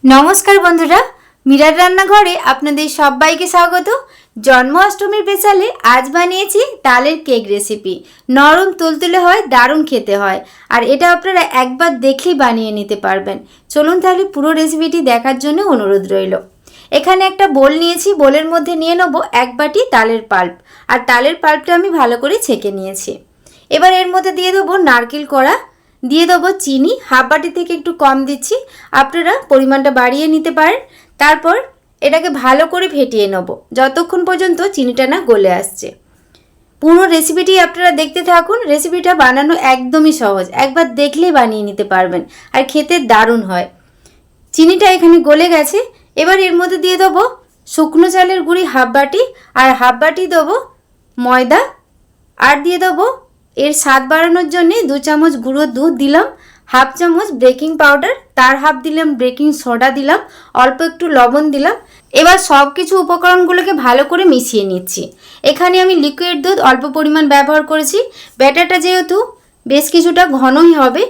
নমস্কার বন্ধুরা, মীরার রান্নাঘরে আপনাদের সবাইকে স্বাগত। জন্মাষ্টমীর স্পেশালে আজ বানিয়েছি তালের কেক রেসিপি। নরম তুলতুলে হয়, দারুণ খেতে হয়, আর এটা আপনারা একবার দেখলেই বানিয়ে নিতে পারবেন। চলুন তাহলে পুরো রেসিপিটি দেখার জন্য অনুরোধ রইল। এখানে একটা বোল নিয়েছি, বোলের মধ্যে নিয়ে নেব 1 বাটি তালের পাল্প, আর তালের পাল্পটা আমি ভালো করে ছেঁকে নিয়েছি। এবার এর মধ্যে দিয়ে দেবো নারকেল কোড়া, দিয়ে দেবো চিনি, হাফ বাটি থেকে একটু কম দিচ্ছি, আপনারা পরিমাণটা বাড়িয়ে নিতে পারেন। তারপর এটাকে ভালো করে ফেটিয়ে নেব যতক্ষণ পর্যন্ত চিনিটা না গলে আসছে। পুরো রেসিপিটি আপনারা দেখতে থাকুন। রেসিপিটা বানানো একদমই সহজ, একবার দেখলেই বানিয়ে নিতে পারবেন, আর খেতে দারুণ হয়। চিনিটা এখানে গলে গেছে। এবার এর মধ্যে দিয়ে দেবো শুকনো চালের গুঁড়ি হাফ বাটি, আর হাফ বাটি দেবো ময়দা, আর দিয়ে দেবো এর স্বাদ বাড়ানোর জন্য 2 চামচ গুঁড়ো দুধ দিলাম, হাফ চামচ বেকিং পাউডার, তার হাফ দিলাম বেকিং সোডা দিলাম, অল্প একটু লবণ দিলাম। এবার সব কিছু উপকরণগুলোকে ভালো করে মিশিয়ে নিচ্ছি। এখানে আমি লিকুইড দুধ অল্প পরিমাণ ব্যবহার করেছি। ব্যাটারটা যেহেতু বেশ কিছুটা ঘনই হবে,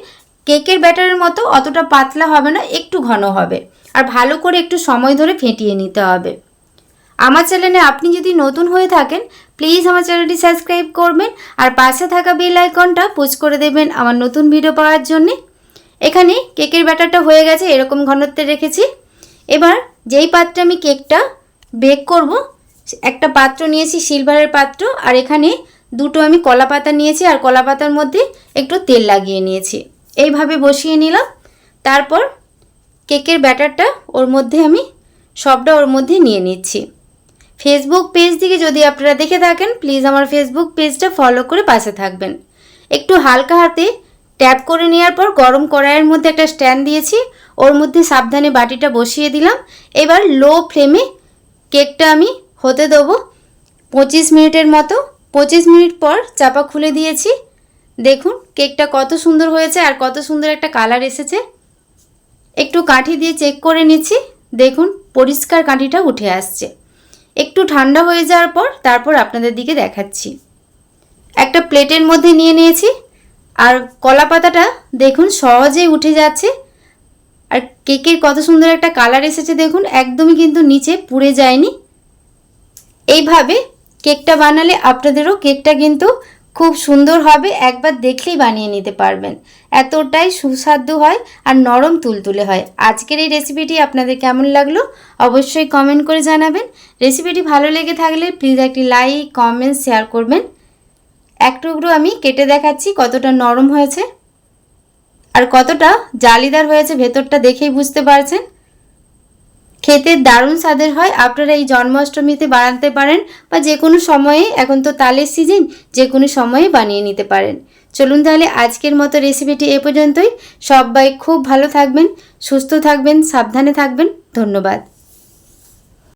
কেকের ব্যাটারের মতো অতটা পাতলা হবে না, একটু ঘন হবে, আর ভালো করে একটু সময় ধরে ফেটিয়ে নিতে হবে। আমার চ্যানেলে আপনি যদি নতুন হয়ে থাকেন, প্লিজ আমার চ্যানেলটি সাবস্ক্রাইব করবেন, আর পাশে থাকা বেল আইকনটা পুশ করে দেবেন আমার নতুন ভিডিও পাওয়ার জন্যে। এখানে কেকের ব্যাটারটা হয়ে গেছে, এরকম ঘনত্বে রেখেছি। এবার যেই পাত্রে আমি কেকটা বেক করব, একটা পাত্র নিয়েছি, সিলভারের পাত্র, আর এখানে দুটো আমি কলা পাতা নিয়েছি, আর কলা পাতার মধ্যে একটু তেল লাগিয়ে নিয়েছি। এইভাবে বসিয়ে নিলাম। তারপর কেকের ব্যাটারটা ওর মধ্যে আমি সবটা ওর মধ্যে নিয়ে নিচ্ছি। ফেসবুক পেজ থেকে যদি আপনারা দেখে থাকেন, প্লিজ আমার ফেসবুক পেজটা ফলো করে পাশে থাকবেন। একটু হালকা হাতে ট্যাপ করে নেওয়ার পর গরম কড়াইয়ের মধ্যে একটা স্ট্যান্ড দিয়েছি, ওর মধ্যে সাবধানে বাটিটা বসিয়ে দিলাম। এবার লো ফ্লেমে কেকটা আমি হতে দেবো 25 মিনিটের মতো। 25 মিনিট পর চাপা খুলে দিয়েছি। দেখুন কেকটা কত সুন্দর হয়েছে, আর কত সুন্দর একটা কালার এসেছে। একটু কাঠি দিয়ে চেক করে নিচ্ছি। দেখুন পরিষ্কার কাঠিটা উঠে আসছে। একটু ঠান্ডা হয়ে যাওয়ার পর তারপর আপনাদের দিকে দেখাচ্ছি। একটা প্লেটের মধ্যে নিয়ে নিয়েছি, আর কলা পাতাটা দেখুন সহজেই উঠে যাচ্ছে, আর কেকের কত সুন্দর একটা কালার এসেছে। দেখুন একদমই কিন্তু নিচে পুড়ে যায়নি। এইভাবে কেকটা বানালে আপনাদেরও কেকটা কিন্তু খুব সুন্দর হবে, একবার দেখলেই বানিয়ে নিতে পারবেন। এতটাই সুস্বাদু হয় আর নরম তুলতুলে হয়। আজকের এই রেসিপিটি আপনাদের কেমন লাগলো অবশ্যই কমেন্ট করে জানাবেন। রেসিপিটি ভালো লেগে থাকলে প্লিজ একটি লাইক, কমেন্ট, শেয়ার করবেন। এক টুকরো আমি কেটে দেখাচ্ছি কতটা নরম হয়েছে আর কতটা জালিদার হয়েছে, ভেতরটা দেখেই বুঝতে পারছেন। খেতে দারুণ স্বাদের হয়। আপনারা এই জন্মাষ্টমীতে বানাতে পারেন, বা যে কোনো সময়ে, এখন তো তালের সিজন, যে কোনো সময়ে বানিয়ে নিতে পারেন। চলুন তাহলে আজকের মতো রেসিপিটি এ পর্যন্তই। সবাই খুব ভালো থাকবেন, সুস্থ থাকবেন, সাবধানে থাকবেন। ধন্যবাদ।